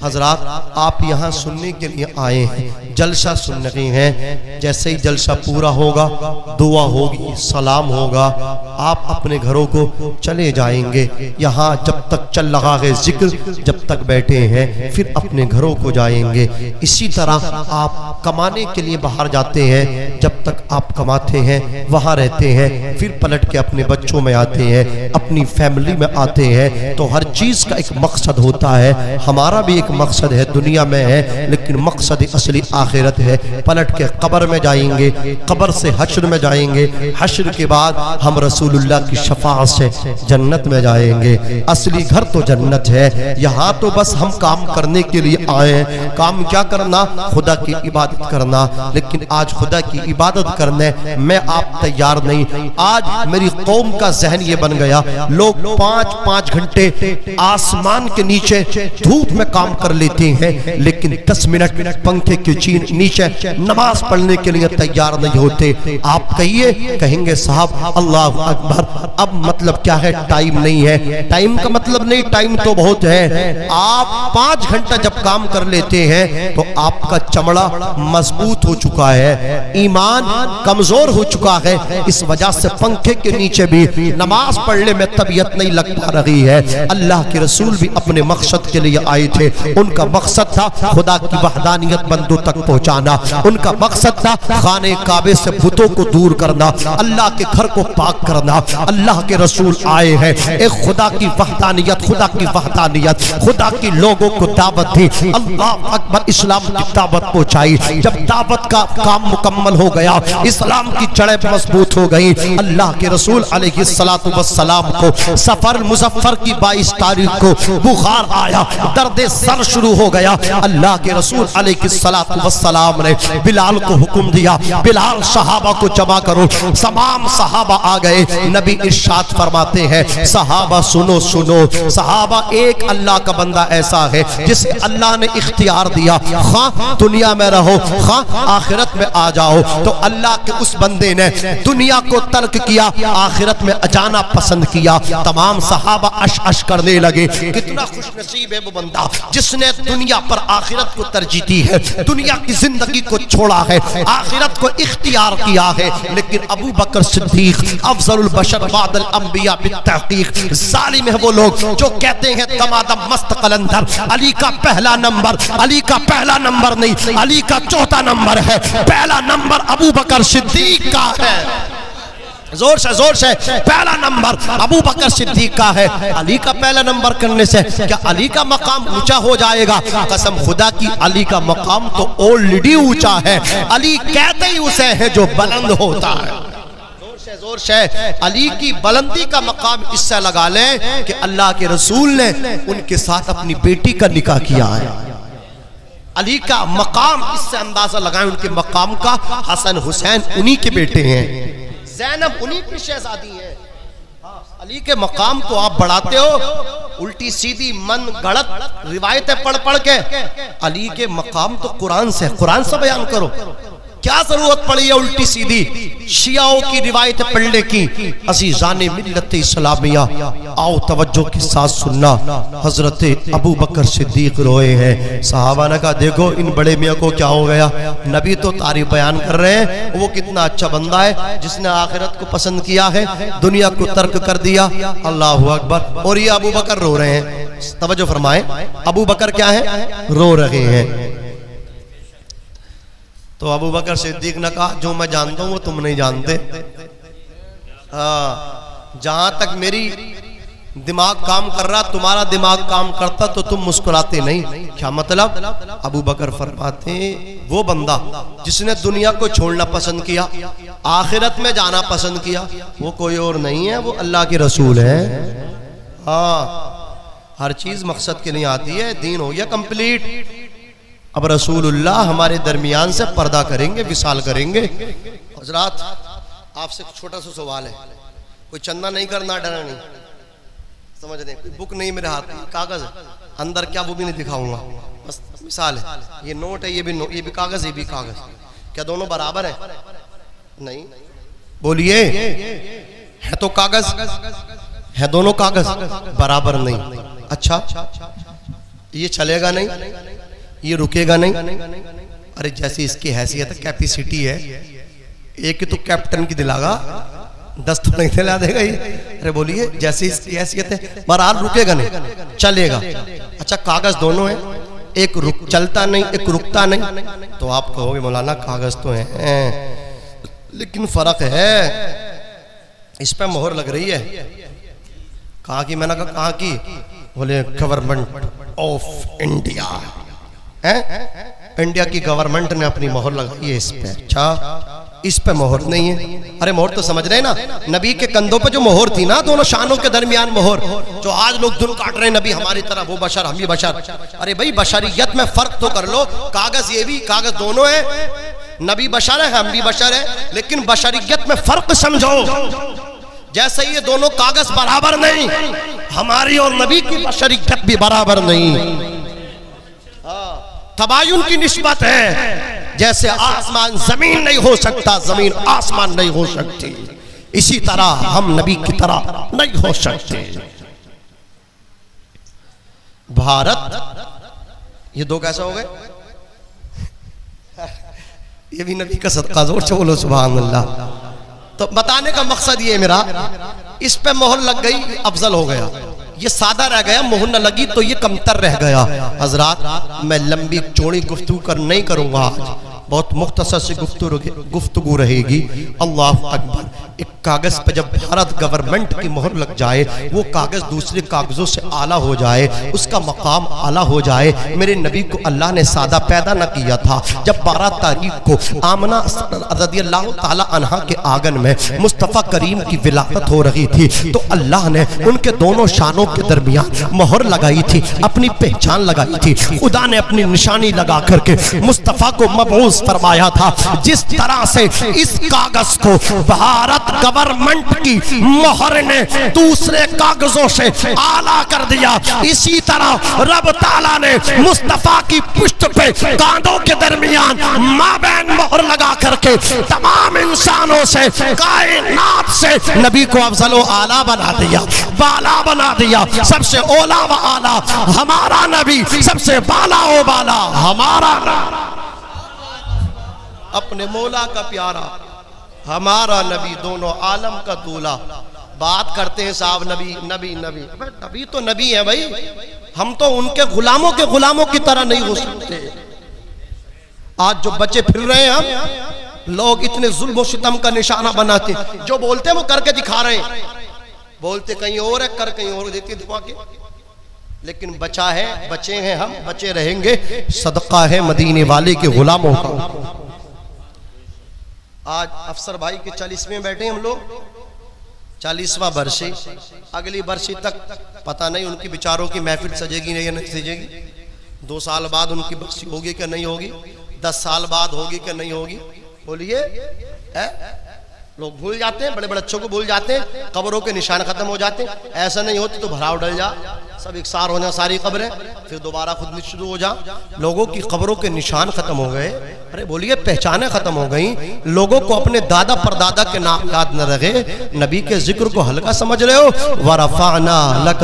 हजरात आप यहाँ सुनने के लिए आए हैं, जलसा सुन रहे हैं। जैसे ही जलसा पूरा होगा, दुआ होगी, सलाम होगा, आप अपने घरों को चले जाएंगे। यहाँ जब तक चल रहा है जिक्र, जब तक बैठे हैं, फिर अपने घरों को जाएंगे। इसी तरह आप कमाने के लिए बाहर जाते हैं, जब तक आप कमाते हैं वहाँ रहते हैं, फिर पलट के अपने बच्चों में आते हैं, अपनी फैमिली में आते हैं। तो हर चीज़ का एक मकसद होता है। हमारा भी एक मकसद है, दुनिया में है, लेकिन मकसद असली आखिरत है। पलट के कब्र में जाएंगे, कब्र से हश्र में जाएंगे, हश्र के बाद हम रसूलुल्लाह की शफाअत से जन्नत में जाएंगे। असली घर तो जन्नत है। यहाँ तो बस हम काम करने के लिए आए हैं। काम क्या करना? खुदा की इबादत करना। लेकिन आज खुदा की इबादत करने मैं आप तैयार नहीं। आज मेरी कौम का जहन ये बन गया, लोग 5-5 घंटे आसमान के नीचे धूप में काम कर लेते हैं, लेकिन 10 मिनट पंखे के नीचे नमाज पढ़ने के लिए तैयार नहीं होते। आप कहेंगे साहब अल्लाह अकबर, अब मतलब क्या है? टाइम नहीं है। टाइम का मतलब नहीं, टाइम तो बहुत है। आप 5 घंटा जब काम कर लेते हैं तो आपका चमड़ा मजबूत हो चुका है, ईमान कमजोर हो चुका है। इस वजह से पंखे के नीचे भी नमाज पढ़ने में तबीयत नहीं लग पा रही है। अल्लाह के रसूल भी अपने मकसद के लिए आए थे। उनका मकसद था खुदा की वहदानियत बंदों तक पहुंचाना। उनका मकसद था खाने काबे से बुतों को दूर करना, अल्लाह के घर को पाक करना। अल्लाह के रसूल आए हैं, एक खुदा की वहदानियत, खुदा की वहदानियत, खुदा की लोगों को दावत दी। अल्लाह अकबर, इस्लाम की दावत पहुंचाई। जब दावत का काम मुकम्मल हो गया, इस्लाम की जड़ें मजबूत हो गई। अल्लाह के रसूल अलैहिस्सलातु वस्सलाम को सफर मुजफ्फर की 22 तारीख को बुखार आया, दर्द सर शुरू हो गया। अल्लाह के रसूल अलैहिस्सलातु वस्सलाम ने बिलाल को हुक्म दिया, बिलाल सहाबा को जमा करो। तमाम सहाबा आ गए। नबी इरशाद फरमाते हैं, सहाबा सुनो सुनो, सहाबा एक अल्लाह का बंदा ऐसा है जिसे अल्लाह ने इख्तियार दिया, खा दुनिया में रहो, खा आखिरत में आ जाओ। तो अल्लाह के उस बंदे ने दुनिया को तर्क किया, आखिरत में जाना पसंद किया। तमाम सहाबा अश अश करने लगे, कितना खुश नसीब है वो बंदा जिसने दुनिया पर आखिरत को तरजीह दी है, दुनिया की जिंदगी को छोड़ा है, आखिरत को इख्तियार किया है। लेकिन अबू बकर सिद्दीक अफजलुल बशर बादल अंबिया बित्तहकीक, जालिम है वो लोग जो कहते हैं दमादम मस्त कलंदर, अली का पहला नंबर, अली का पहला नंबर नहीं, अली का चौथा नंबर है, पहला नंबर अबू बकर सिद्दीक का है। जोर से पहला नंबर अबू बकर सिद्दीक का है। अली का पहला नंबर करने से क्या अली का मकाम ऊंचा हो जाएगा? कसम खुदा की, अली का मकाम तो ऑलरेडी ऊंचा है। अली कहते ही उसे है जो बुलंद होता है। जोर से अली की बुलंदी का मकाम इससे लगा लें कि अल्लाह के रसूल ने उनके साथ अपनी बेटी का निकाह किया है। अली का मकाम, इससे अंदाजा लगाएं उनके मकाम का। हसन हुसैन उन्हीं के बेटे हैं, ज़ैनब उन्हीं की शहजादी है। अली के मकाम को आप बढ़ाते हो उल्टी सीधी मन गढ़त रिवायतें पढ़ पढ़ के। अली के मकाम तो कुरान से बयान करो। क्या जरूरत पड़ी है उल्टी सीधी शियाओं की रिवायतें पढ़ने की? अज़ीज़ाने मिल्लत इस्लामिया, आओ तवज्जो के साथ सुनना। हजरत अबू बकर सिद्दीक रोए हैं। सहाबा ने कहा, देखो इन बड़े मियाँ को क्या हो गया? नबी तो तारीफ बयान कर रहे हैं, वो कितना अच्छा बंदा है जिसने आखिरत को पसंद किया है, दुनिया को तर्क कर दिया। अल्लाहु अकबर। और ये अबू बकर रो रहे हैं। तवज्जो फरमाए, अबू बकर क्या है? रो रहे हैं। तो अबू बकर सिद्दीक ने कहा, जो मैं जानता हूं वो तुम नहीं जानते। जहां तक मेरी दिमाग काम कर रहा, तुम्हारा दिमाग काम करता तो तुम मुस्कुराते नहीं। क्या मतलब? अबू बकर फरमाते, वो बंदा जिसने दुनिया को छोड़ना पसंद किया, आखिरत में जाना पसंद किया, वो कोई और नहीं है, वो अल्लाह के रसूल है। हाँ, हर चीज मकसद के लिए आती है। दीन हो गया कंप्लीट। अब रसूलुल्लाह हमारे दरमियान से पर्दा करेंगे, विसाल करेंगे। हजरात, आपसे छोटा सा सवाल है, कोई चंदा नहीं करना, डरना नहीं, समझ रहे? कोई बुक नहीं मेरे हाथ में, कागज है अंदर, क्या वो भी नहीं दिखाऊंगा, बस मिसाल है। ये नोट है, ये भी कागज, ये भी कागज। क्या दोनों बराबर है? नहीं। बोलिए, है तो कागज, है दोनों कागज, बराबर नहीं। अच्छा, ये चलेगा नहीं, ये रुकेगा नहीं। अरे जैसी इसकी हैसियत है, कैपेसिटी है, एक तो कैप्टन की दिलागा, 10 तो नहीं दिला देगा ये। अरे बोलिए, जैसी इसकी हैसियत है, बहरहाल रुकेगा नहीं, चलेगा। अच्छा कागज दोनों है, एक रुक चलता नहीं, एक रुकता नहीं, तो आप कहोगे मौलाना कागज तो है लेकिन फर्क है, इस पे मोहर लग रही है। कहा कि मैंने कहा कि बोले गवर्नमेंट ऑफ इंडिया है, इंडिया की गवर्नमेंट ने अपनी मोहर लगाई है इस पे। अच्छा इस पे मोहर नहीं है। अरे मोहर तो समझ रहे हैं ना, नबी के कंधों पे जो मोहर थी ना, दोनों शानों के दरमियान मोहर, जो आज लोग दिल काट रहे हैं, नबी हमारी तरह, वो बशर हम भी बशर। अरे भाई बशरियत में फर्क तो कर लो, कागज ये भी कागज दोनों है, नबी बशर है हम भी बशर है, लेकिन बशरियत में फर्क समझो। जैसे ये दोनों कागज बराबर नहीं, हमारी और नबी की बशरियत भी बराबर नहीं। तबायुन की निस्बत है, जैसे आसमान जमीन नहीं हो सकता, जमीन आसमान नहीं हो सकती, इसी तरह हम नबी की तरह नहीं हो सकते। भारत, ये दो कैसे हो गए? ये भी नबी का सदका, जोर से बोलो सुभान अल्लाह। तो बताने का मकसद ये मेरा, इस पे मोहर लग गई, अफजल हो गया। ये सादा रह गया, मोहर न लगी तो ये कमतर रह गया। हजरात मैं लंबी चौड़ी गुफ्तगू कर नहीं करूंगा आज, बहुत मुख्तसर से गुफ्तगू रहेगी। अल्लाह अकबर। एक कागज पे जब भारत गवर्नमेंट की मोहर लग जाए, वो कागज दूसरे कागजों से आला हो जाए, उसका मकाम आला हो जाए। मेरे नबी को अल्लाह ने सादा पैदा न किया था। जब 12 तारीख को आमना रज़ियल्लाहु ताला अन्हा के आंगन में मुस्तफ़ा करीम की विलादत हो रही थी, तो अल्लाह ने उनके दोनों शानों के दरमियान मोहर लगाई थी, अपनी पहचान लगाई थी। खुदा ने अपनी निशानी लगा करके मुस्तफ़ा को मबऊस फरमाया था। जिस तरह से इस कागज को भारत गवर्नमेंट की मोहर ने दूसरे कागजों से आला कर दिया, इसी तरह रब ताला ने मुस्तफा की पुष्ट पे कांधों के दरमियान माबैन मोहर लगा करके तमाम इंसानों से, कायनात से नबी को अफजल व आला बना दिया, बाला बना दिया, सबसे ओला व आला हमारा नबी, सबसे बाला ओ बाला हमारा अपने मौला का प्यारा, हमारा नबी, दोनों आलम का दूल्हा। बात करते हैं साहब नबी नबी नबी, नबी तो नबी है भाई, हम तो उनके गुलामों के गुलामों की तरह नहीं हो सकते। आज जो बच्चे फिर रहे हैं, हम लोग इतने जुल्म और सितम का निशाना बनाते, जो बोलते हैं वो करके दिखा रहे हैं, बोलते कहीं और है, कर कहीं और देते दिखा के। लेकिन बचा है, बचे हैं हम, बचे रहेंगे, सदका है मदीने वाले के गुलामों का। आज अफसर भाई के 40वें बैठे हम लोग, 40वां बरसी, अगली बरसी तक पता नहीं उनकी विचारों की महफिल सजेगी नहीं या नहीं सजेगी। 2 साल बाद उनकी बरसी होगी कि नहीं होगी, 10 साल बाद होगी कि नहीं होगी। बोलिए, लोग भूल जाते हैं, बड़े बड़े अच्छों को भूल जाते हैं, कब्रों के निशान खत्म हो जाते हैं। ऐसा नहीं होती तो भराव डल जा, सब इकसार हो जाए सारी कब्रें, फिर दोबारा खुद शुरू हो जा। लोगों की कब्रों के निशान खत्म हो गए, अरे बोलिए पहचानें खत्म हो गई। लोगों को अपने दादा परदादा के नाम याद न रहे, नबी के जिक्र को हल्का समझ रहे हो। वरफ़अना लक